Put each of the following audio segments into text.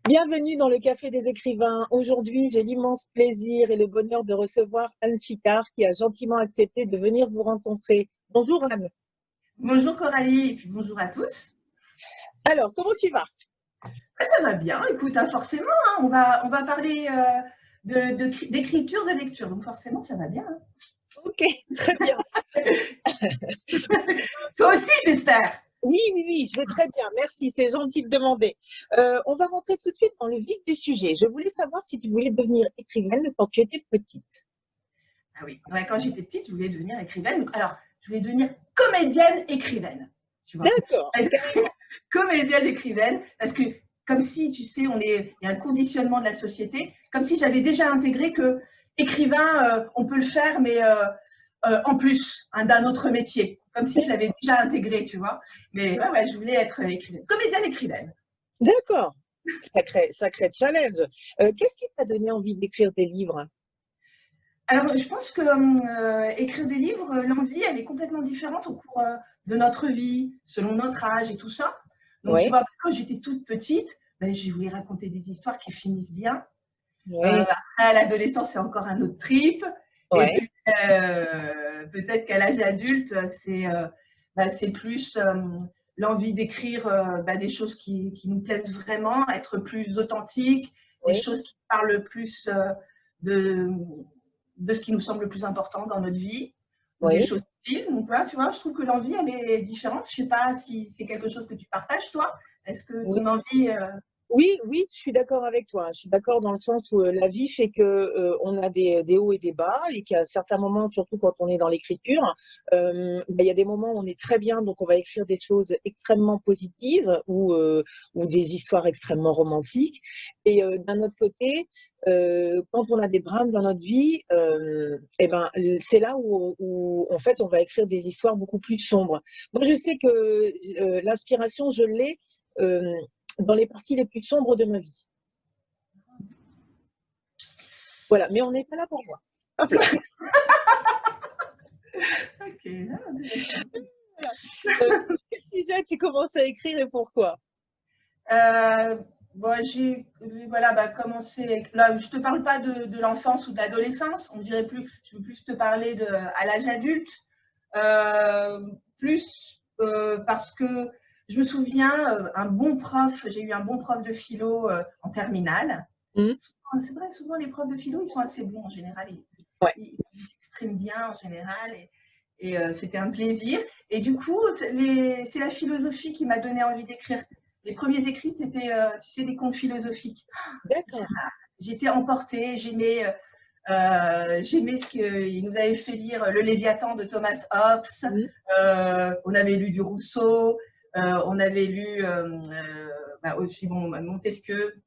Bienvenue dans le Café des écrivains. Aujourd'hui, j'ai l'immense plaisir et le bonheur de recevoir Anne Chicard qui a gentiment accepté de venir vous rencontrer. Bonjour Anne. Bonjour Coralie et puis bonjour à tous. Alors, comment tu vas? Ça va bien, écoute, hein, forcément, hein, on va parler d'écriture, de lecture, donc forcément ça va bien. Hein. Ok, très bien. Toi aussi, j'espère. Oui, je vais très bien. Merci, c'est gentil de demander. On va rentrer tout de suite dans le vif du sujet. Je voulais savoir si tu voulais devenir écrivaine quand tu étais petite. Ah oui, ouais, quand j'étais petite, je voulais devenir écrivaine. Alors, je voulais devenir comédienne écrivaine, tu vois. D'accord. Comédienne écrivaine, parce que comme si, tu sais, il y a un conditionnement de la société, comme si j'avais déjà intégré que écrivain, on peut le faire, mais en plus hein, d'un autre métier, comme si je l'avais déjà intégré, tu vois. Mais ouais, je voulais être écrivaine, comédienne écrivaine. D'accord. Sacré challenge. Qu'est-ce qui t'a donné envie d'écrire des livres? Alors, je pense que écrire des livres, l'envie, elle est complètement différente au cours de notre vie, selon notre âge et tout ça. Donc, tu Oui, vois, quand j'étais toute petite, ben, je voulais raconter des histoires qui finissent bien. oui, Après, à l'adolescence, c'est encore un autre trip. Et oui, puis, peut-être qu'à l'âge adulte, c'est plus l'envie d'écrire des choses qui nous plaisent vraiment, être plus authentique, des oui, choses qui parlent plus de, de ce qui nous semble le plus important dans notre vie, ou des oui. choses utiles. Donc là, tu vois, je trouve que l'envie, elle est différente. Je ne sais pas si c'est quelque chose que tu partages, toi. Est-ce que Oui. ton envie… Oui, je suis d'accord avec toi. Je suis d'accord dans le sens où la vie fait que on a des hauts et des bas et qu'à certains moments, surtout quand on est dans l'écriture, il y a des moments où on est très bien, donc on va écrire des choses extrêmement positives ou des histoires extrêmement romantiques. Et d'un autre côté, quand on a des drames dans notre vie, c'est là où en fait on va écrire des histoires beaucoup plus sombres. Moi, je sais que l'inspiration, je l'ai. euh, dans les parties les plus sombres de ma vie. Voilà, mais on n'est pas là pour moi. Hop là. Ok, intéressant. Voilà. Quel sujet tu commences à écrire et pourquoi? Euh, j'ai voilà, commencé. Là, je te parle pas de l'enfance ou de l'adolescence. On dirait plus. Je veux plus te parler à l'âge adulte. Plus parce que je me souviens, un bon prof. J'ai eu un bon prof de philo en terminale. Mmh. C'est vrai, souvent les profs de philo, ils sont assez bons en général. Ouais. Ils s'expriment bien en général. Et c'était un plaisir. Et du coup, c'est la philosophie qui m'a donné envie d'écrire. Les premiers écrits, c'était, tu sais, des contes philosophiques. D'accord. J'étais emportée, j'aimais ce qu'il nous avait fait lire, Le Léviathan de Thomas Hobbes. Mmh. On avait lu du Rousseau, on avait lu aussi Montesquieu.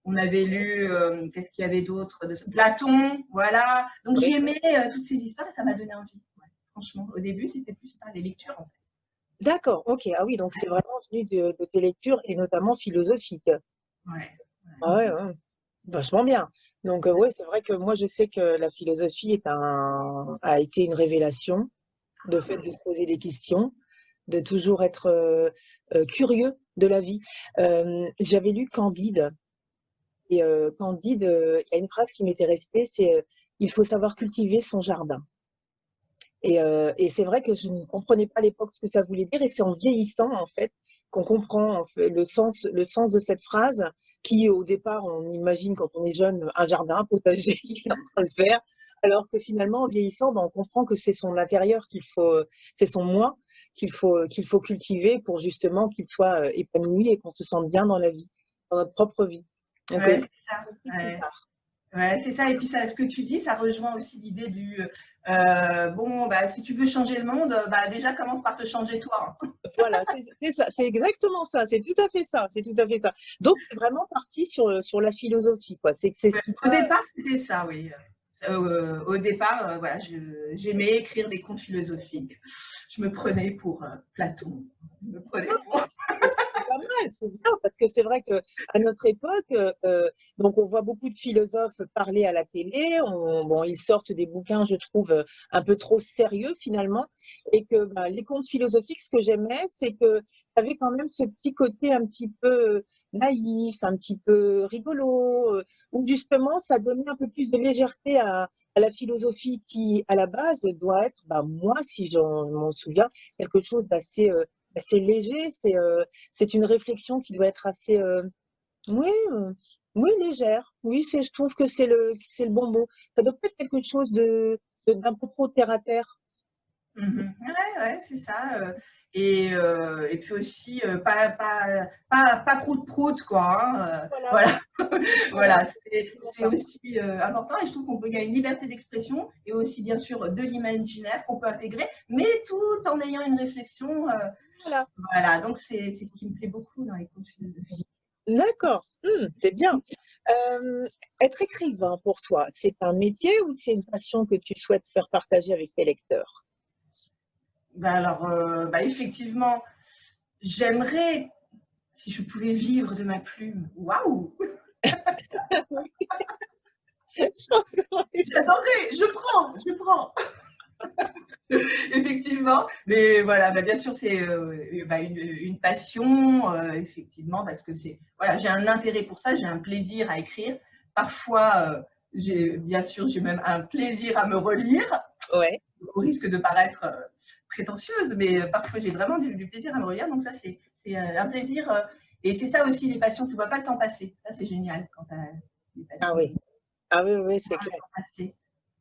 On avait lu, qu'est-ce qu'il y avait d'autre de Platon, voilà. Donc Oui. j'aimais toutes ces histoires et ça m'a donné envie. Ouais. Franchement, au début, c'était plus ça, les lectures en fait. D'accord, ok. Ah oui, donc c'est vraiment venu de tes lectures et notamment philosophiques. Ouais. Ah ouais, ouais. Vachement bien. Donc ouais, c'est vrai que moi je sais que la philosophie a été une révélation, de fait de se poser des questions, de toujours être curieux de la vie. J'avais lu Candide. Et Candide, il y a une phrase qui m'était restée, c'est il faut savoir cultiver son jardin. Et c'est vrai que je ne comprenais pas à l'époque ce que ça voulait dire, et c'est en vieillissant en fait qu'on comprend en fait, le sens de cette phrase qui, au départ, on imagine quand on est jeune un jardin, un potager qu'il est en train de faire, alors que finalement, en vieillissant, ben, on comprend que c'est son intérieur c'est son moi qu'il faut cultiver pour justement qu'il soit épanoui et qu'on se sente bien dans la vie, dans notre propre vie. Donc, Ouais, c'est ça. compris plus Ouais. tard. Ouais, c'est ça. Et puis ça, ce que tu dis, ça rejoint aussi l'idée du si tu veux changer le monde, déjà commence par te changer toi. Voilà, c'est ça, c'est exactement ça, c'est tout à fait ça, c'est tout à fait ça. Donc, c'est vraiment parti sur la philosophie, quoi. C'est ce qui Au départ, c'était ça, oui. Au départ, voilà, j'aimais écrire des contes philosophiques. Je me prenais pour Platon. Je me prenais pour… pas mal, c'est bien, parce que c'est vrai qu'à notre époque, donc on voit beaucoup de philosophes parler à la télé, bon, ils sortent des bouquins, je trouve, un peu trop sérieux finalement, et que bah, les contes philosophiques, ce que j'aimais, c'est que tu avais quand même ce petit côté un petit peu naïf, un petit peu rigolo, où justement ça donnait un peu plus de légèreté à la philosophie qui, à la base, doit être, bah, moi, si j'en m'en souviens, quelque chose d'assez assez léger. C'est une réflexion qui doit être assez, oui, oui, légère. Oui, je trouve que c'est le bon mot. Ça doit pas être quelque chose d'un peu trop terre à terre. Ouais, ouais, c'est ça. Et puis aussi, pas prout-prout, quoi. Voilà, c'est Voilà, voilà, voilà, exactement c'est ça. aussi important. Et je trouve qu'il y a une liberté d'expression et aussi, bien sûr, de l'imaginaire qu'on peut intégrer, mais tout en ayant une réflexion. Voilà. Voilà, donc c'est ce qui me plaît beaucoup dans les contes philosophiques. D'accord. C'est bien. Être écrivain pour toi, c'est un métier ou c'est une passion que tu souhaites faire partager avec tes lecteurs? Ben alors, effectivement, j'aimerais, si je pouvais vivre de ma plume, waouh! Je pense qu'on est J'adorerais, je prends. Effectivement, mais voilà, bien sûr, c'est une passion, effectivement, parce que voilà, j'ai un intérêt pour ça, j'ai un plaisir à écrire. Parfois, bien sûr, j'ai même un plaisir à me relire, ouais. au risque de paraître prétentieuse, mais parfois j'ai vraiment du plaisir à me relire, donc ça, c'est un plaisir. Et c'est ça aussi, les passions, tu ne vois pas le temps passer. Ça, c'est génial quand tu as des Ah passions, oui. Ah oui, oui, c'est le clair. temps passer.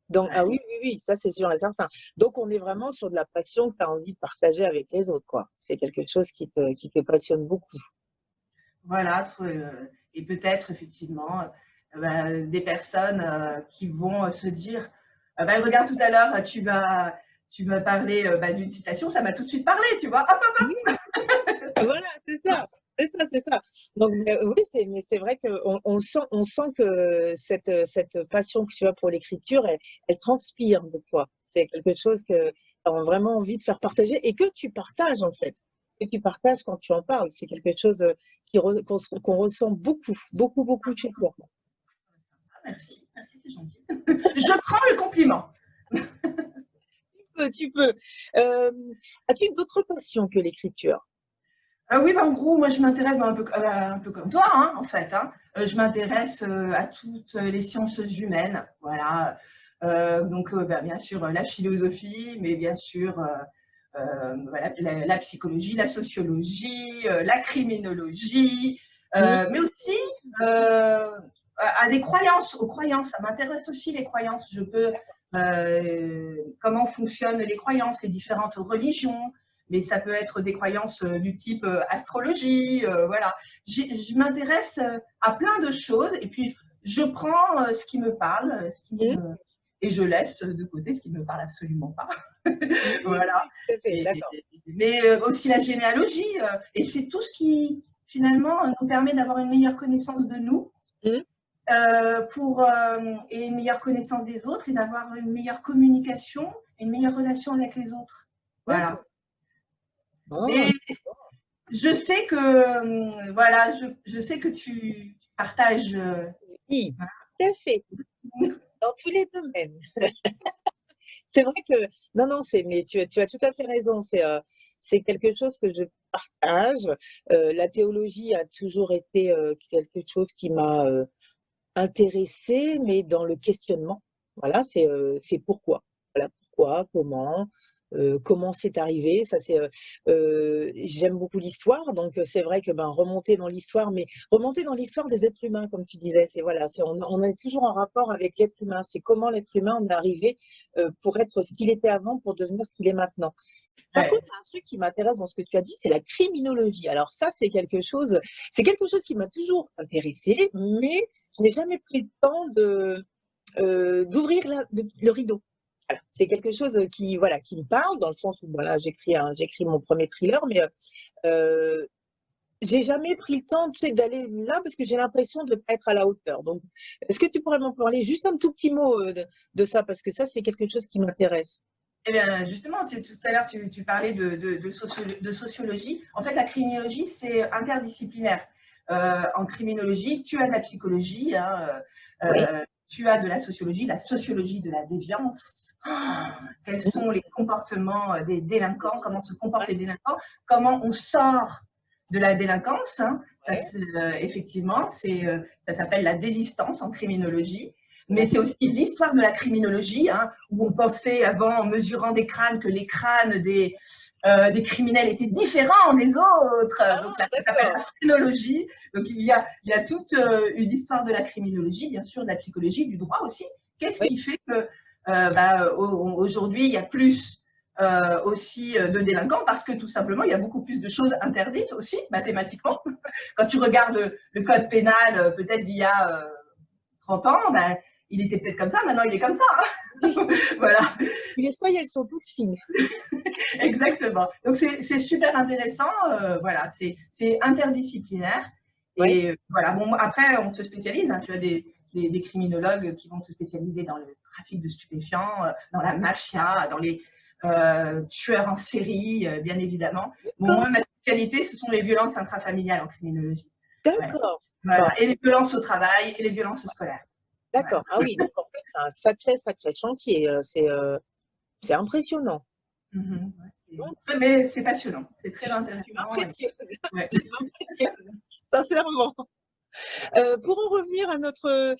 Donc, ah Ouais. oui, oui, oui, ça c'est sûr et certain. Donc, on est vraiment sur de la passion que tu as envie de partager avec les autres, quoi. C'est quelque chose qui te passionne beaucoup. Voilà, et peut-être effectivement des personnes qui vont se dire regarde, tout à l'heure, tu m'as parlé d'une citation, ça m'a tout de suite parlé, tu vois. Hop, hop. Oui, voilà, c'est ça. C'est ça, c'est ça. Donc, oui, mais c'est vrai on sent que cette passion que tu as pour l'écriture, elle transpire de toi. C'est quelque chose que tu as vraiment envie de faire partager et que tu partages, en fait. Que tu partages quand tu en parles. C'est quelque chose qu'on ressent beaucoup, beaucoup, beaucoup chez toi. Ah, merci, merci, c'est gentil. Je prends le compliment. Tu peux. Euh, As-tu d'autres passions que l'écriture? Oui, en gros, moi je m'intéresse un peu comme toi, hein, en fait. Hein. Je m'intéresse à toutes les sciences humaines, voilà. Donc, bien sûr, la philosophie, mais bien sûr, voilà, la psychologie, la sociologie, la criminologie, Hmm. mais aussi euh, à des croyances, aux croyances. Ça m'intéresse aussi les croyances. Comment fonctionnent les croyances, les différentes religions, mais ça peut être des croyances du type astrologie, voilà. Je m'intéresse à plein de choses et puis je prends ce qui me parle, Hmm. et je laisse de côté ce qui ne me parle absolument pas. Oui, oui, Voilà. oui, tout à fait, d'accord. Mais aussi la généalogie, et c'est tout ce qui finalement nous permet d'avoir une meilleure connaissance de nous Hmm. et une meilleure connaissance des autres et d'avoir une meilleure communication et une meilleure relation avec les autres. Voilà. D'accord. Oh, Mais je sais que, voilà, je sais que tu partages. oui, tout à fait, dans tous les domaines. C'est vrai que, non, non, mais tu as tout à fait raison. C'est quelque chose que je partage. La théologie a toujours été quelque chose qui m'a intéressée, mais dans le questionnement. Voilà, c'est pourquoi. Voilà, pourquoi, comment c'est arrivé. Ça, j'aime beaucoup l'histoire, donc c'est vrai que ben, remonter dans l'histoire, mais remonter dans l'histoire des êtres humains, comme tu disais, voilà, on est toujours en rapport avec l'être humain. C'est comment l'être humain en est arrivé pour être ce qu'il était avant, pour devenir ce qu'il est maintenant. Par contre, Ouais. il y a un truc qui m'intéresse dans ce que tu as dit, c'est la criminologie. Alors ça, c'est quelque chose qui m'a toujours intéressée, mais je n'ai jamais pris le temps d'ouvrir le rideau. Voilà. C'est quelque chose voilà, qui me parle dans le sens où voilà, j'écris mon premier thriller, mais j'ai jamais pris le temps, tu sais, d'aller là parce que j'ai l'impression de ne pas être à la hauteur. Donc, est-ce que tu pourrais m'en parler juste un tout petit mot de ça parce que ça, c'est quelque chose qui m'intéresse. Eh bien, justement, tout à l'heure, tu parlais de sociologie. En fait, la criminologie, c'est interdisciplinaire. En criminologie, tu as de la psychologie, hein, Oui. tu as de la sociologie de la déviance. Quels sont les comportements des délinquants, comment se comportent les délinquants, comment on sort de la délinquance. Hein. Ça, Ouais. effectivement, ça s'appelle la désistance en criminologie. Mais c'est D'accord. aussi l'histoire de la criminologie, hein, où on pensait avant, en mesurant des crânes, que les crânes des criminels étaient différents des autres. Donc Ah, là, ça s'appelle la d'accord. phrénologie. Donc il y a toute une histoire de la criminologie, bien sûr, de la psychologie, du droit aussi. Qu'est-ce Oui. qui fait que aujourd'hui, il y a plus aussi de délinquants parce que tout simplement, il y a beaucoup plus de choses interdites aussi, mathématiquement. Quand tu regardes le code pénal, peut-être d'il y a 30 ans, ben, il était peut-être comme ça, maintenant il est comme ça. Oui. Hein. Voilà, Les feuilles, elles sont toutes fines. exactement. Donc c'est super intéressant, voilà, c'est interdisciplinaire. Oui. Et voilà, bon, après on se spécialise, hein. Tu as des criminologues qui vont se spécialiser dans le trafic de stupéfiants, dans la mafia, dans les tueurs en série, bien évidemment. Bon, D'accord. moi, ma spécialité, ce sont les violences intrafamiliales en criminologie. Ouais. D'accord. Bah, Voilà. Et les violences au travail et les violences scolaires. Voilà. d'accord. Ah oui, donc en fait, c'est un sacré, sacré chantier. C'est impressionnant. Mhm. Donc, Ouais, mais c'est passionnant, c'est très tu intéressant. m'impressionnes. Ouais. Tu m'impressionnes. Sincèrement. Pour en revenir à notre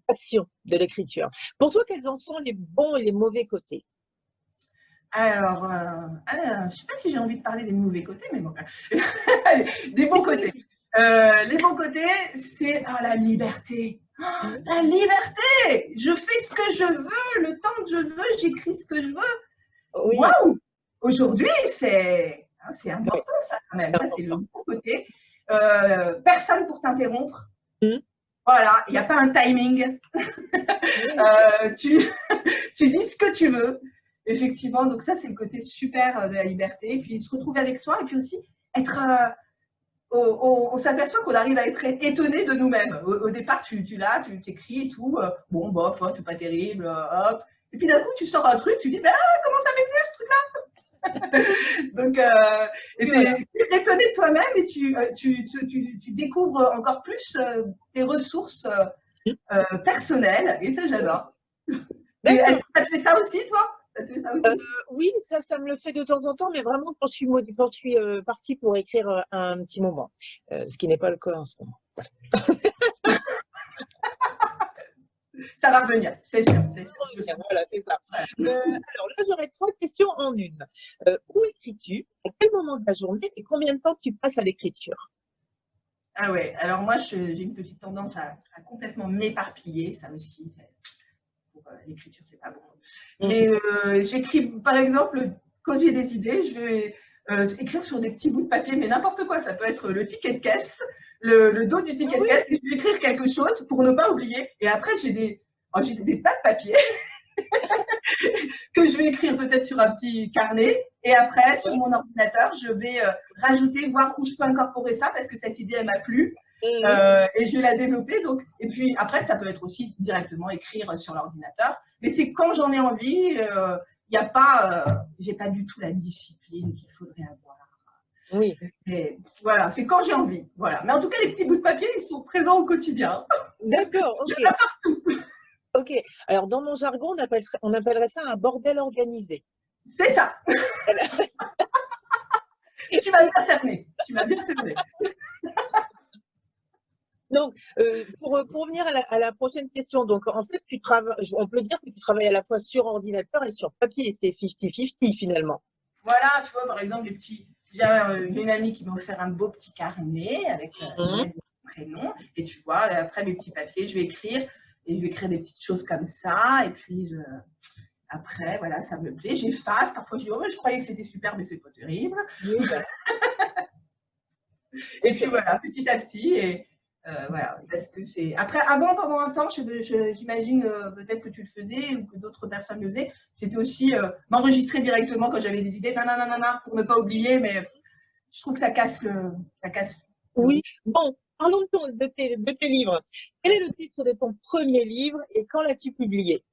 passion de l'écriture, pour toi, quels en sont les bons et les mauvais côtés? Alors, je ne sais pas si j'ai envie de parler des mauvais côtés, mais bon. Allez, des bons côtés. Les bons côtés, c'est la liberté. La liberté! Je fais ce que je veux, le temps que je veux, j'écris ce que je veux. Oui, Waouh! Aujourd'hui, c'est oui, important ça quand même. c'est Ça, c'est le important. bon côté. Personne pour t'interrompre. Mmh. Voilà, il n'y a pas un timing. Oui, Tu, tu dis ce que tu veux. Effectivement, donc ça, c'est le côté super de la liberté. Et puis se retrouver avec soi et puis aussi être. On s'aperçoit qu'on arrive à être étonné de nous-mêmes. Au départ, tu t'écris et tout. Bon, bof, c'est pas terrible, hop. Et puis d'un coup, tu sors un truc, tu dis, comment ça m'est venu ce truc-là? Donc, et oui, voilà. c'est étonné de toi-même et tu découvres encore plus tes ressources Mmh. personnelles. Et ça, j'adore. Est-ce D'accord. que ça te fait ça aussi, toi? Ça te fait ça Heu, aussi? oui, ça me le fait de temps en temps, mais vraiment quand je suis, partie pour écrire, un petit moment, ce qui n'est pas le cas en ce moment. Ça va revenir, c'est sûr, c'est sûr. Je sens. Voilà, c'est ça. Voilà. Alors là, j'aurais 3 questions en une. Où écris-tu? À quel moment de la journée et combien de temps tu passes à l'écriture? Ah ouais, alors moi, j'ai une petite tendance à complètement m'éparpiller, ça aussi, pour l'écriture, c'est pas bon. Mmh. Mais j'écris, par exemple, quand j'ai des idées, je vais écrire sur des petits bouts de papier, mais n'importe quoi, ça peut être le ticket de caisse, le dos du Ah ticket de oui? caisse, et je vais écrire quelque chose pour ne pas oublier. Et après, j'ai des tas de papier que je vais écrire peut-être sur un petit carnet. Et après, sur Ouais. mon ordinateur, je vais rajouter, voir où je peux incorporer ça parce que cette idée, elle m'a plu. Mmh mh. Et je vais la développer. Donc, et puis après, ça peut être aussi directement écrire sur l'ordinateur. Mais c'est quand j'en ai envie. Il n'y a pas, j'ai pas du tout la discipline qu'il faudrait avoir. Oui, Et voilà, c'est quand j'ai envie. Voilà. Mais en tout cas, les petits bouts de papier, ils sont présents au quotidien. d'accord, Il y OK, en a partout. OK. Alors dans mon jargon, on appellerait ça un bordel organisé. C'est ça. Voilà. Tu m'as bien cerné. Tu m'as bien cerné. Donc, pour revenir à la prochaine question, donc en fait, on peut dire que tu travailles à la fois sur ordinateur et sur papier, c'est 50-50 finalement. Voilà, tu vois, par exemple, j'ai une amie qui m'a offert un beau petit carnet avec Mmh. mon prénom. Et tu vois, après mes petits papiers, je vais écrire. Et je vais écrire des petites choses comme ça. Et puis, après, voilà, ça me plaît. J'efface. Parfois, je dis, oh, mais je croyais que c'était super, mais c'est pas terrible. Oui, voilà. Et Oui, puis, c'est vrai. voilà, petit à petit. Et voilà, parce que c'est. Après, avant, pendant un temps, j'imagine peut-être que tu le faisais ou que d'autres personnes le faisaient. C'était aussi m'enregistrer directement quand j'avais des idées, nanana, pour ne pas oublier. Mais je trouve que ça casse le Oui. rythme. Bon, parlons de tes livres. Quel est le titre de ton premier livre et quand l'as-tu publié?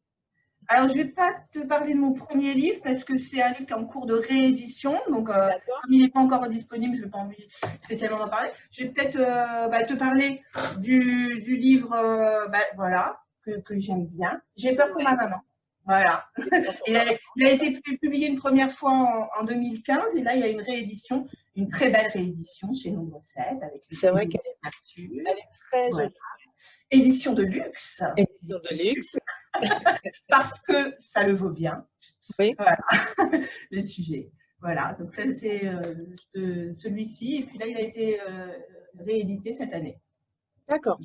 Alors, je ne vais pas te parler de mon premier livre parce que c'est un livre qui est en cours de réédition. Donc, D'accord? comme il n'est pas encore disponible, je n'ai pas envie spécialement d'en parler. Je vais peut-être te parler du livre voilà, que j'aime bien. J'ai peur pour Ouais. ma maman. Voilà. Il a été publié une première fois en 2015 et là, il y a une réédition, une très belle réédition chez Nombre 7 avec C'est les vrai qu'elle couvertures. est très Voilà. jolie. Édition de luxe. Édition de luxe. Parce que ça le vaut bien. Oui. Voilà, le sujet. Voilà, donc ça c'est celui-ci. Et puis là, il a été réédité cette année. D'accord.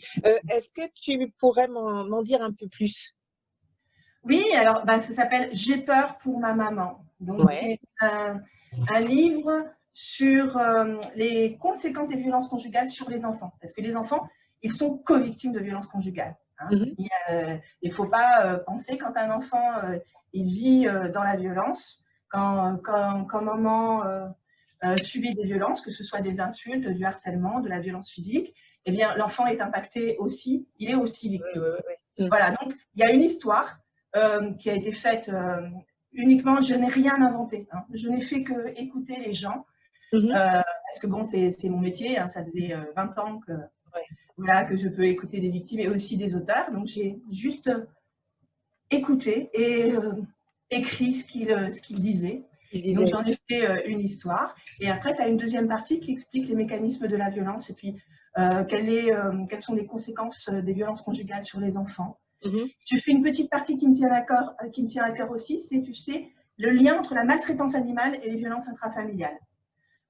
Est-ce que tu pourrais m'en dire un peu plus? Oui, alors ça s'appelle J'ai peur pour ma maman. Donc Ouais. c'est un livre sur les conséquences des violences conjugales sur les enfants. Parce que les enfants, ils sont co-victimes de violences conjugales. Hein. Mhm. Il ne faut pas penser quand un enfant il vit dans la violence, quand maman subit des violences, que ce soit des insultes, du harcèlement, de la violence physique, eh bien l'enfant est impacté aussi, il est aussi victime. Oui. Voilà, donc il y a une histoire qui a été faite uniquement, je n'ai rien inventé. Hein. Je n'ai fait que écouter les gens. Mhm. Parce que bon, c'est mon métier, hein, ça faisait 20 ans que, voilà, que je peux écouter des victimes et aussi des auteurs. Donc j'ai juste écouté et écrit ce qu'ils disaient. Donc j'en ai fait une histoire. Et après, tu as une deuxième partie qui explique les mécanismes de la violence et puis quelles sont les conséquences des violences conjugales sur les enfants. Mhm. Je fais une petite partie qui me tient à cœur aussi, c'est, tu sais, le lien entre la maltraitance animale et les violences intrafamiliales.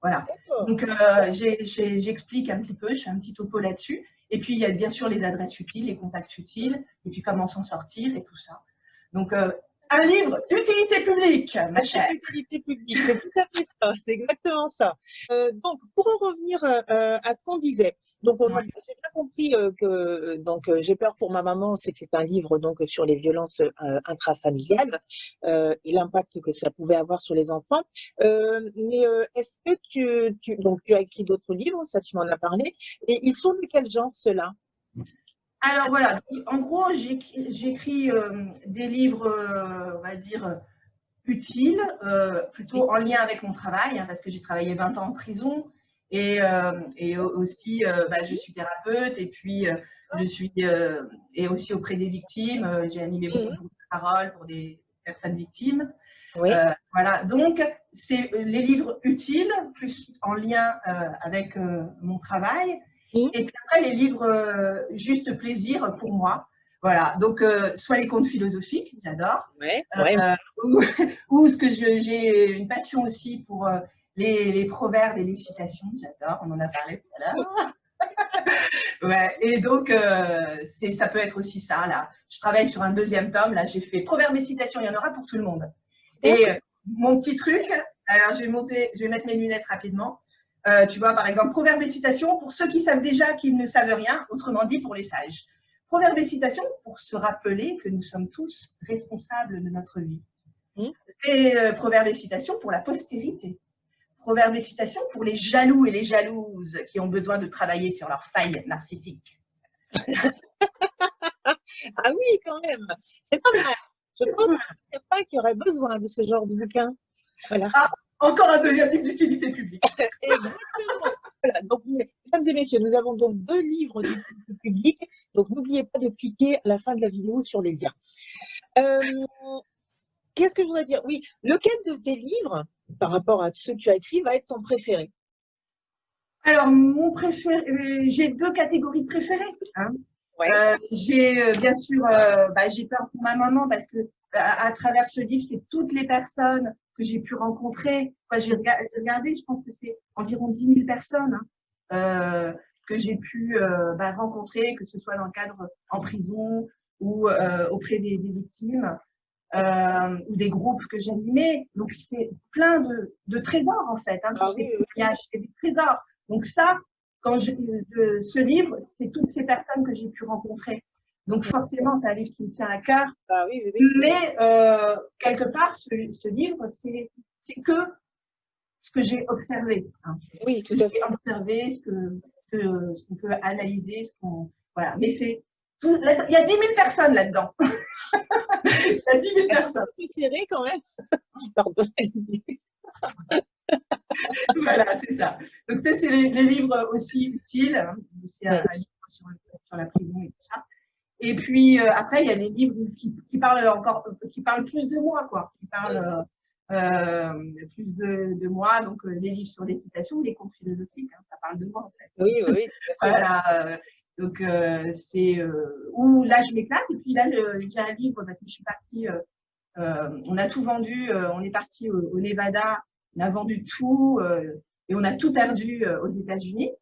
Voilà. Donc, j'explique un petit peu, je fais un petit topo là-dessus. Et puis, il y a bien sûr les adresses utiles, les contacts utiles, et puis comment s'en sortir et tout ça. Donc, un livre d'utilité publique, ma chère. D'utilité publique, c'est tout à fait ça, c'est exactement ça. Donc, pour en revenir à ce qu'on disait, donc j'ai bien compris que j'ai peur pour ma maman, c'est que c'est un livre donc sur les violences intrafamiliales et l'impact que ça pouvait avoir sur les enfants. Mais est-ce que tu as écrit d'autres livres, ça tu m'en as parlé, et ils sont de quel genre ceux-là? Alors voilà, en gros, j'écris des livres, on va dire, utiles, plutôt en lien avec mon travail, hein, parce que j'ai travaillé 20 ans en prison et aussi je suis thérapeute et puis je suis et aussi auprès des victimes, j'ai animé beaucoup de groupes de parole pour des personnes victimes. Oui. Voilà, donc c'est les livres utiles, plus en lien avec mon travail. Et puis après, les livres juste plaisir pour moi. Voilà, donc soit les contes philosophiques, j'adore. Ouais. Ou ce que j'ai une passion aussi pour les proverbes et les citations, j'adore, on en a parlé tout à l'heure. Ouais, et donc, ça peut être aussi ça, là. Je travaille sur un deuxième tome, là, j'ai fait proverbes et citations, il y en aura pour tout le monde. Et mon petit truc, alors je vais mettre mes lunettes rapidement. Tu vois, par exemple, proverbes et citations pour ceux qui savent déjà qu'ils ne savent rien, autrement dit pour les sages. Proverbes et citations pour se rappeler que nous sommes tous responsables de notre vie. Et proverbes et citations pour la postérité. Proverbes et citations pour les jaloux et les jalouses qui ont besoin de travailler sur leurs failles narcissiques. Ah oui, quand même, c'est pas mal. Je pense qu'il y a certains qui auraient besoin de ce genre de bouquin. Voilà. Ah, encore un deuxième livre d'utilité publique. Exactement. Voilà. Donc, mesdames et messieurs, nous avons donc 2 livres d'utilité publique. Donc, n'oubliez pas de cliquer à la fin de la vidéo sur les liens. Qu'est-ce que je voudrais dire? Oui, lequel de tes livres, par rapport à ceux que tu as écrits, va être ton préféré? Alors, mon préféré, j'ai 2 catégories préférées. Hein. Ouais. J'ai bien sûr, j'ai peur pour ma maman parce que à travers ce livre, c'est toutes les personnes que j'ai pu rencontrer. Enfin, j'ai regardé, je pense que c'est environ 10 000 personnes que j'ai pu rencontrer, que ce soit dans le cadre en prison ou auprès des victimes ou des groupes que j'animais. Donc, c'est plein de trésors en fait. Hein, c'est des trésors. Donc ça, ce livre, c'est toutes ces personnes que j'ai pu rencontrer. Donc forcément, c'est un livre qui me tient à cœur. Ah, oui. Mais quelque part, ce livre, c'est que ce que j'ai observé. Hein. Oui, tout à fait. Observé, ce qu'on peut analyser, voilà. Mais il y a 10 000 personnes là-dedans. La Bible est Elles sont personne. un peu serrées quand même. Pardon. Voilà, c'est ça. Donc ça, c'est les livres aussi utiles. Hein. Aussi Ouais. un livre sur la prison et tout ça. Et puis après, il y a des livres qui parlent encore, qui parlent plus de moi, quoi. Qui parlent plus de moi. Donc les livres sur les citations, les contes philosophiques, hein, ça parle de moi en fait. Oui, oui, oui, tout à fait. Voilà. Donc c'est où là je m'éclate. Et puis là, j'ai un livre parce que je suis partie. On a tout vendu. On est parti au Nevada. On a vendu tout et on a tout perdu aux États-Unis.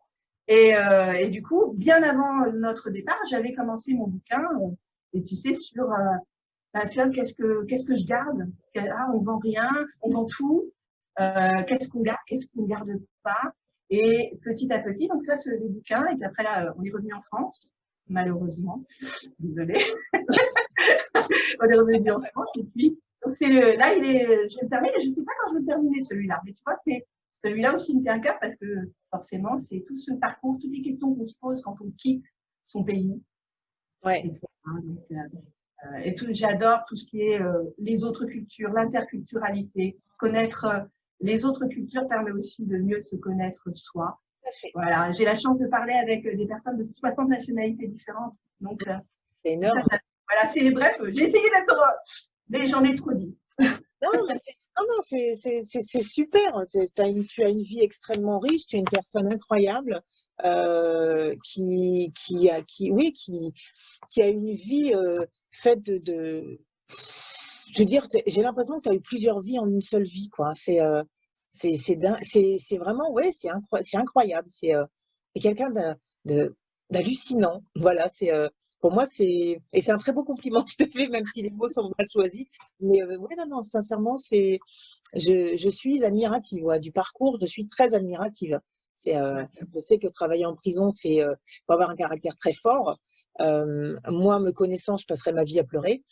Et du coup, bien avant notre départ, j'avais commencé mon bouquin. Et tu sais, sur qu'est-ce que je garde. Ah, on vend rien, on vend tout. Qu'est-ce qu'on garde pas. Et petit à petit, donc ça, c'est le bouquin. Et puis après, là, on est revenu en France, malheureusement. Désolée. On est revenu en France. Et puis, donc là, je le termine. Et je ne sais pas quand je vais le terminer, celui-là. Mais tu vois, c'est celui-là aussi me tient à cœur parce que forcément, c'est tout ce parcours, toutes les questions qu'on se pose quand on quitte son pays. Ouais. Et j'adore tout ce qui est les autres cultures, l'interculturalité. Connaître les autres cultures permet aussi de mieux se connaître soi. Voilà, j'ai la chance de parler avec des personnes de 60 nationalités différentes. Donc, c'est énorme. Voilà, c'est bref, j'ai essayé d'être, mais j'en ai trop dit. Non, mais c'est super. Tu as une vie extrêmement riche, tu es une personne incroyable qui a une vie faite je veux dire, j'ai l'impression que tu as eu plusieurs vies en une seule vie, quoi. C'est vraiment, ouais, c'est incroyable. C'est quelqu'un d'hallucinant. Voilà, pour moi, et c'est un très beau compliment que je te fais, même si les mots sont mal choisis. Mais ouais, non, sincèrement, je suis admirative, ouais, du parcours, je suis très admirative. Je sais que travailler en prison, faut avoir un caractère très fort. Moi, me connaissant, je passerais ma vie à pleurer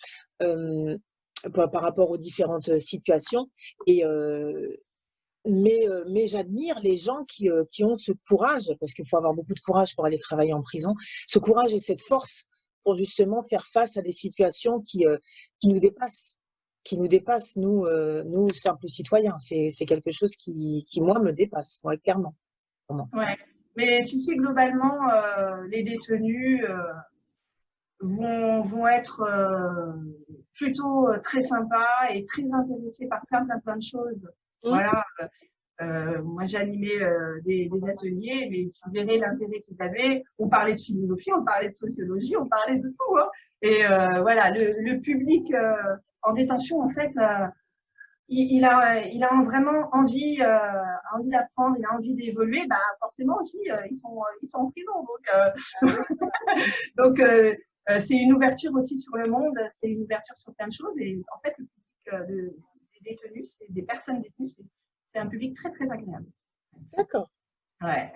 par rapport aux différentes situations. Mais j'admire les gens qui ont ce courage, parce qu'il faut avoir beaucoup de courage pour aller travailler en prison, ce courage et cette force pour justement faire face à des situations qui nous dépassent, nous simples citoyens. C'est quelque chose qui, moi, me dépasse, ouais, clairement. Ouais. Mais tu sais, globalement, les détenus vont être plutôt très sympas et très intéressés par plein de choses. Voilà. Moi, j'animais des ateliers, mais tu verrais l'intérêt qu'ils avaient. On parlait de philosophie, on parlait de sociologie, on parlait de tout. Hein. Et voilà, le public en détention, en fait, il a vraiment envie d'apprendre, il a envie d'évoluer. Bah, forcément aussi, ils sont en prison. Donc, c'est une ouverture aussi sur le monde, c'est une ouverture sur plein de choses. Et en fait, le public des détenus, des personnes détenues, c'est un public très, très agréable. D'accord. Ouais.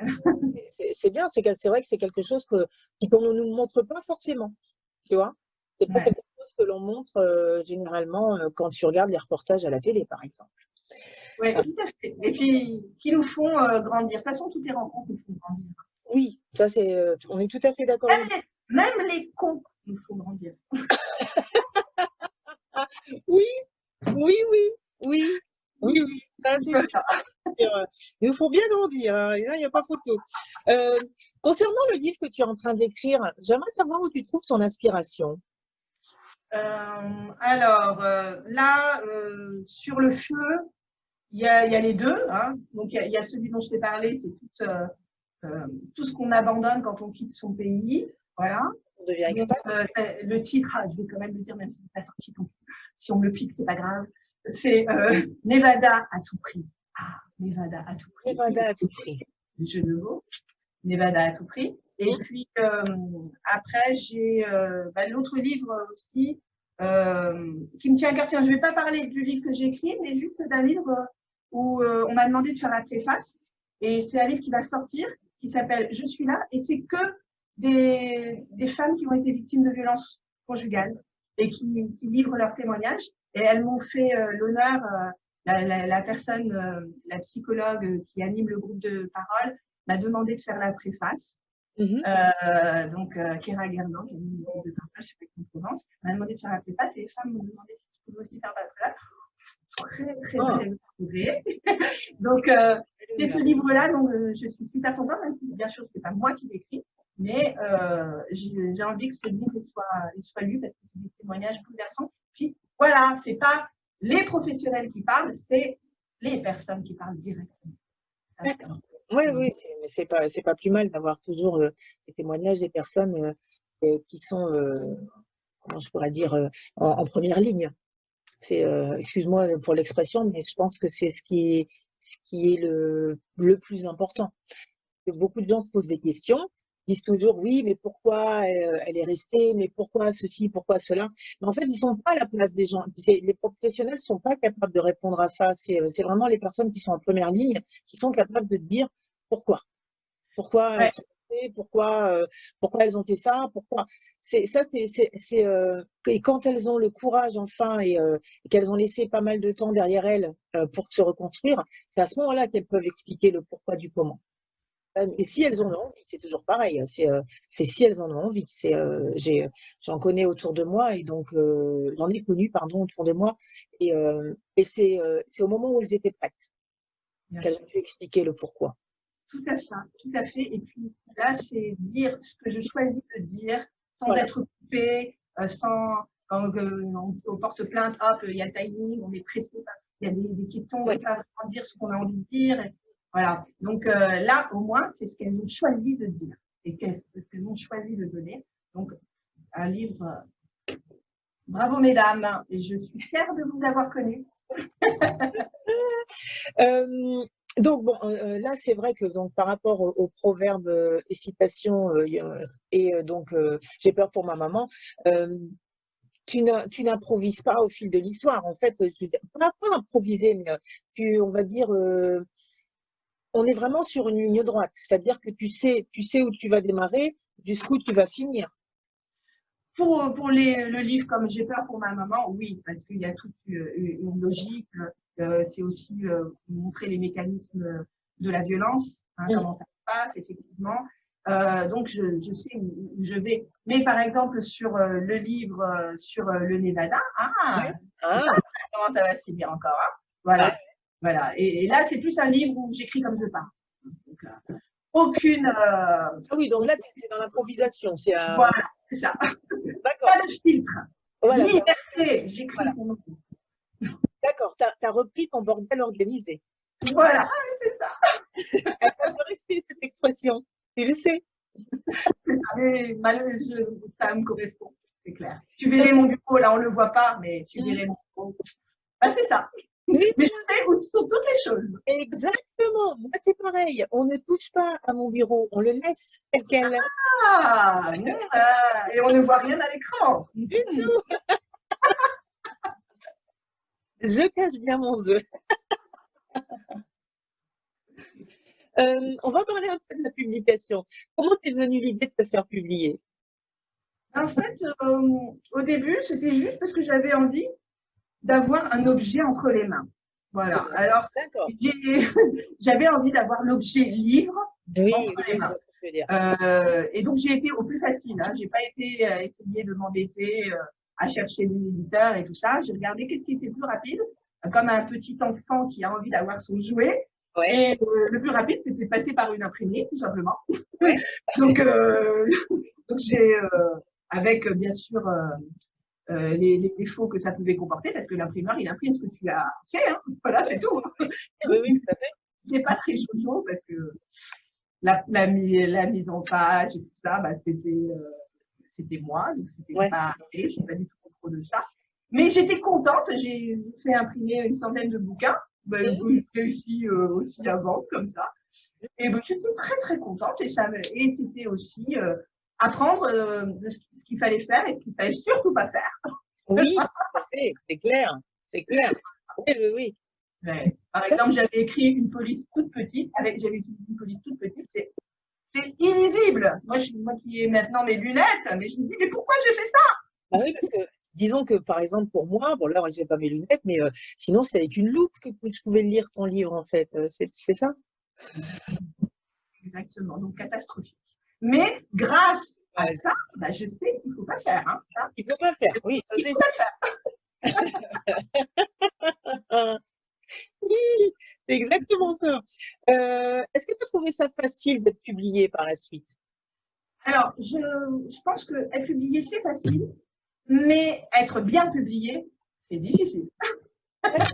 C'est bien, c'est vrai que c'est quelque chose qu'on ne nous montre pas forcément, tu vois. C'est pas quelque chose que l'on montre généralement quand tu regardes les reportages à la télé, par exemple. Oui, tout à fait. Et puis, qui nous font grandir. De toute façon, toutes les rencontres nous font grandir. Oui, ça on est tout à fait d'accord. Même les cons nous font grandir. Oui, oui, oui, oui, oui, oui. Ça, c'est il nous faut bien grandir, hein, il n'y a pas photo. Concernant le livre que tu es en train d'écrire, j'aimerais savoir où tu trouves ton inspiration. Alors, là, sur le feu, il y a les deux. Hein. Donc, il y a celui dont je t'ai parlé, c'est tout ce qu'on abandonne quand on quitte son pays. Voilà. On devient expat. Le titre, je vais quand même le dire, même si c'est pas sorti. Donc, si on me le pique, c'est pas grave. C'est Nevada à tout prix. Ah, Nevada à tout prix. Nevada à tout prix. Le jeu de mots. Nevada à tout prix. Et puis, après, j'ai l'autre livre aussi qui me tient à cœur. Tiens, je ne vais pas parler du livre que j'ai écrit, mais juste d'un livre où on m'a demandé de faire la préface. Et c'est un livre qui va sortir, qui s'appelle Je suis là. Et c'est que des femmes qui ont été victimes de violences conjugales et qui livrent leur témoignage. Et elles m'ont fait l'honneur, la personne, la psychologue qui anime le groupe de parole, m'a demandé de faire la préface. Mhm. Donc, Kira Gerdan, qui est une de partage chez Provence, m'a demandé de faire un préface et les femmes m'ont demandé si je pouvais aussi faire la préface. Très, très, Ah, très motivée. Donc, c'est ce livre-là dont je suis super contente, même si bien sûr, ce n'est pas moi qui l'écris, mais j'ai envie que ce livre soit lu parce que c'est des témoignages bouleversants. Puis voilà, c'est pas les professionnels qui parlent, c'est les personnes qui parlent directement. d'accord. Oui, oui, mais c'est pas plus mal d'avoir toujours des témoignages des personnes qui sont, comment je pourrais dire, en première ligne. C'est, excuse-moi pour l'expression, mais je pense que c'est ce qui est le plus important. Beaucoup de gens se posent des questions, disent toujours oui, mais pourquoi elle est restée, mais pourquoi ceci, pourquoi cela. Mais en fait, ils sont pas à la place des gens. Les professionnels sont pas capables de répondre à ça. C'est vraiment les personnes qui sont en première ligne qui sont capables de dire pourquoi. Pourquoi elles Ouais, sont restées, pourquoi elles ont fait ça, pourquoi. Et quand elles ont le courage enfin et qu'elles ont laissé pas mal de temps derrière elles pour se reconstruire, c'est à ce moment-là qu'elles peuvent expliquer le pourquoi du comment. Et si elles en ont envie, c'est toujours pareil. C'est si elles en ont envie. J'en connais autour de moi et donc j'en ai connu, pardon, autour de moi. Et c'est au moment où elles étaient prêtes bien qu'elles sûr. ont pu expliquer le pourquoi. Tout à fait, tout à fait. Et puis là, c'est dire ce que je choisis de dire sans Voilà. être coupé, sans quand on porte plainte, hop, il y a le timing, on est pressé, il y a des questions, on ne Ouais. peut pas vraiment dire ce qu'on a envie de dire. Et voilà. Donc là, au moins, c'est ce qu'elles ont choisi de dire et ce qu'elles ont choisi de donner. Donc, un livre, bravo mesdames, et je suis fière de vous avoir connues. Euh, donc bon, là c'est vrai que donc par rapport aux proverbes et citations donc j'ai peur pour ma maman. Tu n'improvises pas au fil de l'histoire. En fait, pas improviser, mais on va dire, on est vraiment sur une ligne droite. C'est-à-dire que tu sais où tu vas démarrer, jusqu'où tu vas finir. Pour le livre comme J'ai peur pour ma maman, oui, parce qu'il y a toute une logique. C'est aussi montrer les mécanismes de la violence, hein, Mm. comment ça se passe, effectivement. Donc, je sais où je vais. Mais par exemple, sur le livre sur le Nevada, Ouais. je sais Ah, pas comment ça va se finir encore. Hein. ouais. Voilà. Voilà. Et là, c'est plus un livre où j'écris comme je parle. Donc, aucune. Ah oui, donc là, tu es dans l'improvisation. Voilà, c'est ça. D'accord. Pas de filtre. Voilà, Liberté, j'écris voilà. ton nom. D'accord, t'as repris ton bordel organisé. Voilà, c'est ça. Elle va te rester cette expression. Tu le sais. Mais malheureusement, ça me correspond, c'est clair. Tu verrais mon bureau, là, on ne le voit pas, mais tu verrais mon bureau. Ben, c'est ça. Oui, Mais je sais où sont toutes les choses. exactement. Moi, c'est pareil. On ne touche pas à mon bureau. On le laisse tel quel. Et on ne voit rien à l'écran. Du tout. Je cache bien mon jeu. On va parler un peu de la publication. Comment t'es venue l'idée de te faire publier? En fait, au début, c'était juste parce que j'avais envie d'avoir un objet entre les mains. Voilà. Alors, D'accord. j'avais envie d'avoir l'objet livre Oui, entre oui, les je mains. vois ce que tu veux dire. Et donc, j'ai été au plus facile. Hein. J'ai pas été essayer de m'embêter à chercher des éditeurs et tout ça. J'ai regardé qu'est-ce qui était plus rapide, comme un petit enfant qui a envie d'avoir son jouet. Ouais, Et le plus rapide, c'était de passer par une imprimée, tout simplement. ouais. donc, donc j'ai, avec bien sûr les défauts que ça pouvait comporter, parce que l'imprimeur, il imprime ce que tu as fait. Hein. Voilà, c'est Ouais. tout. Oui, oui, tout à fait. C'était pas très jojo parce que la mise en page et tout ça, bah, c'était moi, donc c'était Ouais. pas, je suis pas du tout au contrôle de ça. Mais j'étais contente, j'ai fait imprimer une centaine de bouquins, bah, Mhm. j'ai réussi aussi à vendre comme ça. Et bah, j'étais très très contente et c'était aussi apprendre ce qu'il fallait faire et ce qu'il fallait surtout pas faire. Oui, tout à fait. C'est clair. C'est clair. Oui, oui, oui. Ouais. Par exemple, j'avais écrit une police toute petite, j'avais utilisé une police toute petite, c'est illisible. Moi qui ai maintenant mes lunettes, mais je me dis, mais pourquoi j'ai fait ça? Ah oui, parce que disons que par exemple pour moi, bon là moi j'ai pas mes lunettes, mais sinon c'est avec une loupe que je pouvais lire ton livre en fait. C'est ça? Exactement, donc catastrophique. Mais grâce à ça, bah, je sais qu'il ne faut pas faire. Hein, ça. Il ne faut pas faire, oui, ça Il c'est faut pas faire. ça. Oui, c'est exactement ça. Est-ce que tu as trouvé ça facile d'être publié par la suite? Alors, je pense que être publié, c'est facile, mais être bien publié, c'est difficile. C'est la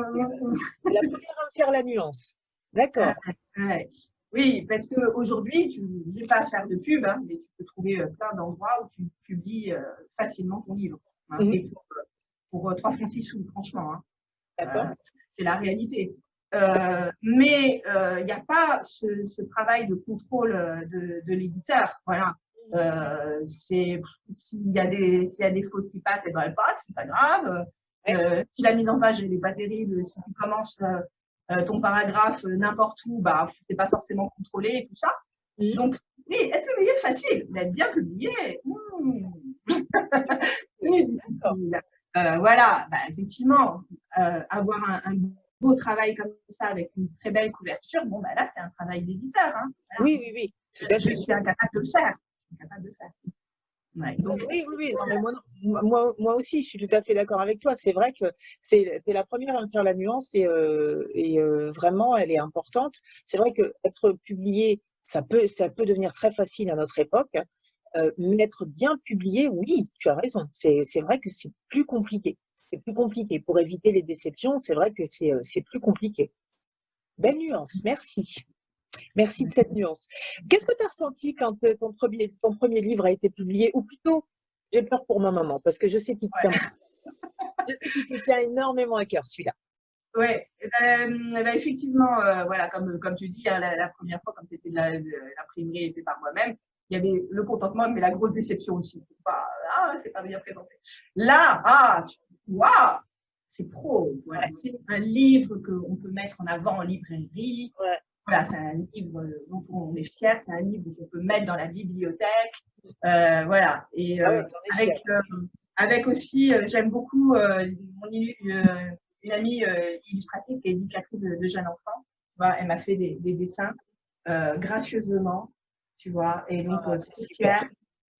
première à me faire la nuance. D'accord. Ouais. Oui, parce qu'aujourd'hui, tu n'as pas à faire de pub, hein, mais tu peux trouver plein d'endroits où tu publies facilement ton livre. Hein, Mhm. et pour 3 francs 6 sous, franchement. Hein. D'accord. C'est la réalité. Mais il n'y a pas ce travail de contrôle de l'éditeur. Voilà. S'il y a des fautes qui passent, et ben elles passent, c'est pas grave. Si la mise en page n'est pas terrible, si tu commences ton paragraphe n'importe où, bah c'est pas forcément contrôlé et tout ça. Mhm. Donc oui, être publié facile, mais être bien publié, c'est difficile. Voilà, bah, effectivement, avoir un beau travail comme ça avec une très belle couverture, bon, bah, là, c'est un travail d'éditeur. Hein. Voilà. Oui, oui, oui, tout à Je fait. suis incapable de le faire. Je suis incapable de le faire. Ouais, donc, Oui, oui, oui. Non, mais moi aussi, je suis tout à fait d'accord avec toi. C'est vrai que tu es la première à me faire la nuance et vraiment, elle est importante. C'est vrai qu'être publié, ça peut devenir très facile à notre époque, mais être bien publié, oui, tu as raison. C'est vrai que c'est plus compliqué. C'est plus compliqué. Pour éviter les déceptions, c'est vrai que c'est plus compliqué. Belle nuance, merci. Merci de cette nuance. Qu'est-ce que tu as ressenti quand ton premier livre a été publié? Ou plutôt, j'ai peur pour ma maman, parce que je sais qu'il te tient énormément à cœur, celui-là. oui, effectivement, voilà, comme tu dis, hein, la première fois, comme c'était de l'imprimerie fait par moi-même, il y avait le contentement, mais la grosse déception aussi. C'est pas bien présenté. Là, waouh, c'est pro. Voilà, c'est un livre qu'on peut mettre en avant en librairie. Ouais. Voilà, c'est un livre dont on est fier, c'est un livre qu'on peut mettre dans la bibliothèque. Voilà. Et Ah ouais, t'en es fière. avec aussi, j'aime beaucoup une amie illustratrice qui est éducatrice de jeunes enfants. Tu vois, elle m'a fait des dessins gracieusement, tu vois, et donc Ah, c'est super.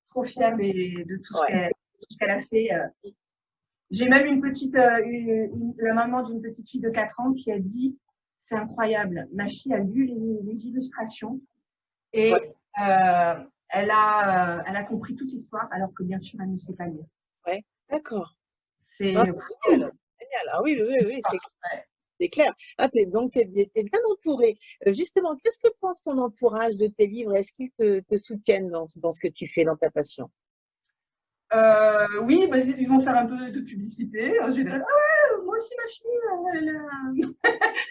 trop fière de tout Ouais. ce qu'elle a fait. J'ai même la maman d'une petite fille de 4 ans qui a dit, c'est incroyable, ma fille a lu les illustrations et Ouais. elle a compris toute l'histoire alors que bien sûr elle ne sait pas lire. Ouais. D'accord. C'est Ah, c'est génial. Génial. Ah oui, oui, oui, oui, c'est clair. Ah, donc, tu es bien entouré. Justement, qu'est-ce que pense ton entourage de tes livres? Est-ce qu'ils te soutiennent dans ce que tu fais, dans ta passion? Oui, bah, ils vont faire un peu de publicité en général. Ah ouais, moi aussi ma fille,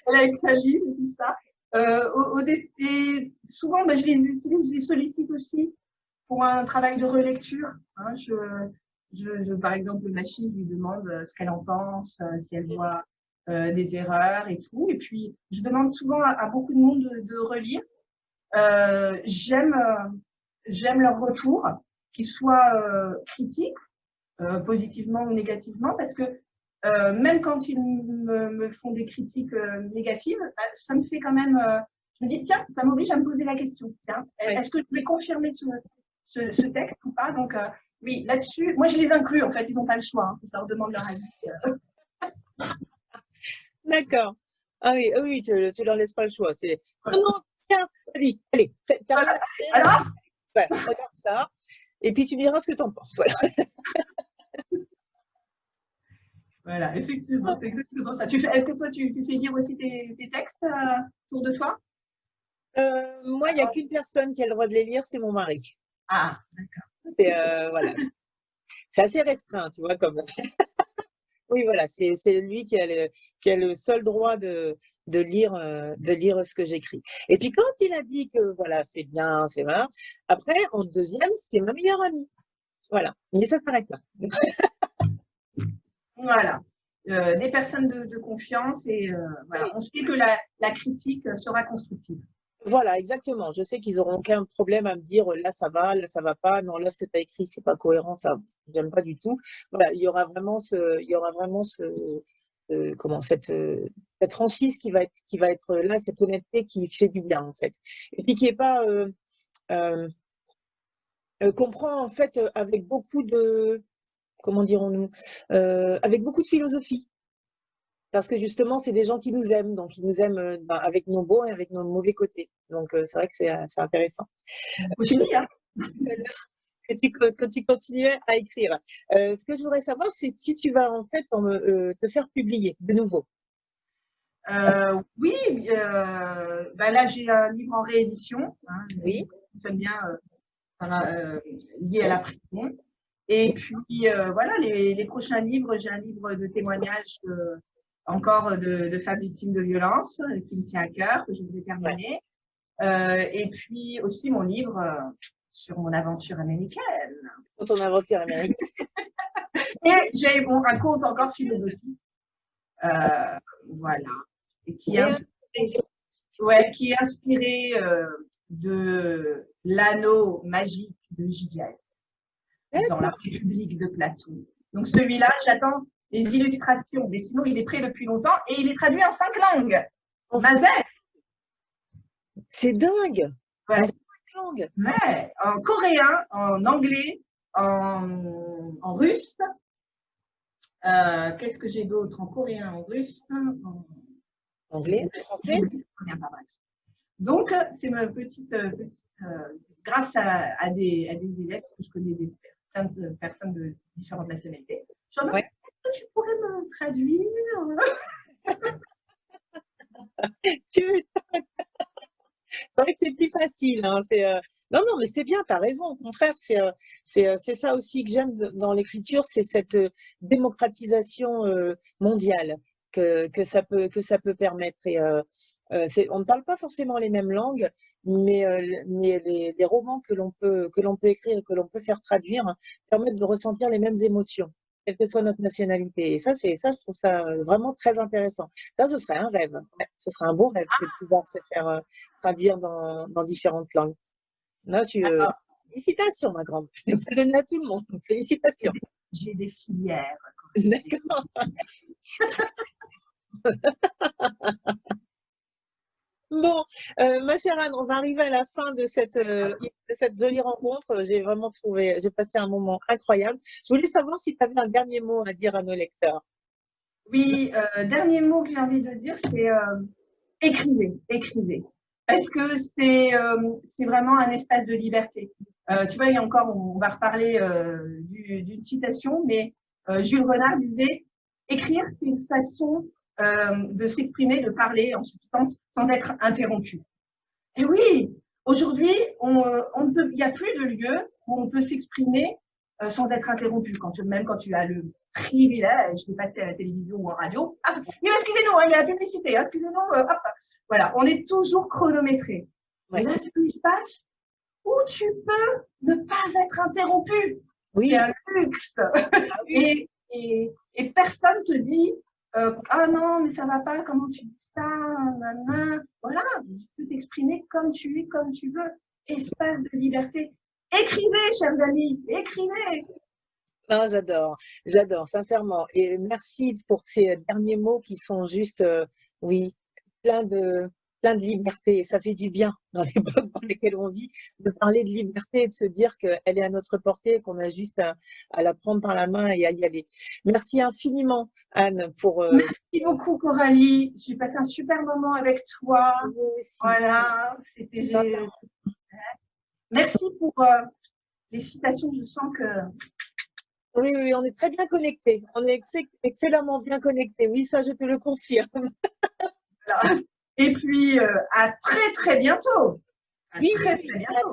elle a écrit un livre et tout ça. Et souvent, bah, je les utilise, je les sollicite aussi pour un travail de relecture. Hein. Par exemple, ma fille lui demande ce qu'elle en pense, si elle voit des erreurs et tout. Et puis, je demande souvent à beaucoup de monde de relire. J'aime leur retour, qu'ils soient critiques, positivement ou négativement, parce que même quand ils me font des critiques négatives, ça me fait quand même. Je me dis, tiens, ça m'oblige à me poser la question. Tiens, Ouais. est-ce que je vais confirmer ce texte ou pas? Donc, oui, là-dessus, moi, je les inclus, en fait, ils n'ont pas le choix. Hein, je leur demande leur avis. D'accord. Ah oui, ah oui, tu leur laisses pas le choix. C'est, non, non, tiens, allez, t'as rien à faire. Alors, Ouais, regarde ça. Et puis tu me diras ce que t'en penses. Voilà. voilà, effectivement, c'est exactement ça. Est-ce que toi, tu fais lire aussi tes textes autour de toi? Moi, il n'y a qu'une personne qui a le droit de les lire, c'est mon mari. Ah, Voilà. C'est assez restreint, tu vois, comme. Oui, voilà, c'est lui qui a le seul droit de lire ce que j'écris. Et puis quand il a dit que voilà, c'est bien, c'est voilà, après, en deuxième, c'est ma meilleure amie. Voilà. Mais ça s'arrête là. voilà. Des personnes de confiance et voilà. Oui. On sait que la critique sera constructive. Voilà, exactement. Je sais qu'ils n'auront aucun problème à me dire là ça va pas, non, là ce que tu as écrit, c'est pas cohérent, ça, j'aime pas du tout. Voilà, comment, cette franchise qui va être là, cette honnêteté qui fait du bien, en fait. Et puis qui est pas, comprend en fait avec beaucoup de, comment dirons-nous, avec beaucoup de philosophie. Parce que justement, c'est des gens qui nous aiment, donc ils nous aiment avec nos beaux et avec nos mauvais côtés. Donc c'est vrai que c'est intéressant. Tu Continue, hein. que tu continuais à écrire. Ce que je voudrais savoir, c'est si tu vas en fait te faire publier de nouveau. Oui, bah là j'ai un livre en réédition, hein, Oui, qui fonctionne bien, lié à la prison. Et puis voilà, les prochains livres, j'ai un livre de témoignages encore de femmes victimes de violences qui me tient à cœur, que je vais ouais. terminer. Et puis aussi mon livre sur mon aventure américaine. Pour ton aventure américaine. Et j'ai un conte encore philosophie. Voilà. Et qui est Et, inspiré, ouais, qui est inspiré de l'anneau magique de Gilliatt dans la République de Platon. Donc celui-là, j'attends les illustrations, mais sinon il est prêt depuis longtemps et il est traduit en 5 langues. Mazet. C'est dingue. Ouais. En 5 langues. Ouais. En coréen, en anglais, en russe. Qu'est-ce que j'ai d'autre? En coréen, en russe, en Anglais, français. Donc, c'est ma petite grâce à des élèves, parce que je connais plein de personnes de différentes nationalités. Je leur demande, Ouais. est-ce que tu pourrais me traduire? C'est vrai que c'est plus facile. Hein. Non, non, mais c'est bien, tu as raison. Au contraire, c'est ça aussi que j'aime dans l'écriture, c'est cette démocratisation mondiale que ça peut permettre. Et, on ne parle pas forcément les mêmes langues, mais les romans que l'on peut écrire, que l'on peut faire traduire, hein, permettent de ressentir les mêmes émotions, quelle que soit notre nationalité. Et ça, je trouve ça vraiment très intéressant. Ça, ce serait un rêve. Ouais, ce serait un beau rêve que de pouvoir se faire traduire dans différentes langues. Non, félicitations, ma grande. C'est pas donné à tout le monde. Donc, félicitations. J'ai des filières. D'accord. Bon, ma chère Anne, on va arriver à la fin de cette jolie rencontre. J'ai passé un moment incroyable. Je voulais savoir si tu avais un dernier mot à dire à nos lecteurs. Oui, dernier mot que j'ai envie de dire, c'est écrivez, écrivez. Parce que c'est vraiment un espace de liberté. Tu vois, il y a encore, on va reparler d'une citation, mais Jules Renard disait, écrire, c'est une façon de s'exprimer, de parler en substance sans être interrompu. Et oui, aujourd'hui, il n'y a plus de lieu où on peut s'exprimer sans être interrompu. Même quand tu as le privilège de passer à la télévision ou en radio. Ah, excusez-nous, hein, il y a la publicité. Hein, excusez-nous, hop. Voilà, on est toujours chronométré. Ouais. Et là, c'est un espace où tu peux ne pas être interrompu. Oui. C'est un luxe. Ah oui. Et personne te dit ah non, mais ça va pas, comment tu dis ça, nanana. Voilà, tu peux t'exprimer comme tu es, comme tu veux. Espace de liberté. Écrivez, chers amis, écrivez. Non, j'adore, sincèrement. Et merci pour ces derniers mots qui sont juste, oui, plein de, plein de liberté. Et ça fait du bien dans l'époque dans laquelle on vit de parler de liberté et de se dire qu'elle est à notre portée, qu'on a juste à la prendre par la main et à y aller. Merci infiniment, Anne, pour. Merci beaucoup, Coralie. J'ai passé un super moment avec toi. Voilà, c'était génial. Merci pour les citations. Je sens que. Oui, oui, on est très bien connectés. On est excellemment bien connectés. Oui, ça, je te le confirme. Voilà. Et puis, à très, très bientôt. Oui, à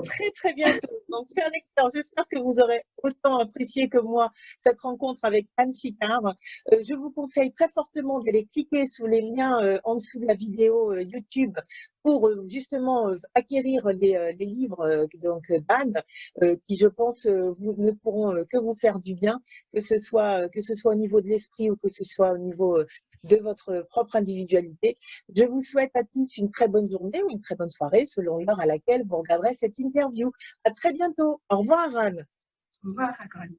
très très bientôt. Donc, chers lecteurs, j'espère que vous aurez autant apprécié que moi cette rencontre avec Anne Chicard. Je vous conseille très fortement d'aller cliquer sous les liens en dessous de la vidéo YouTube pour justement acquérir les livres d'Anne, qui je pense ne pourront que vous faire du bien, que ce soit au niveau de l'esprit ou que ce soit au niveau de votre propre individualité. Je vous souhaite à tous une très bonne journée ou une très bonne soirée selon l'heure à laquelle vous regarderez cette interview. À très bientôt. Au revoir, Anne. Au revoir, Coralie.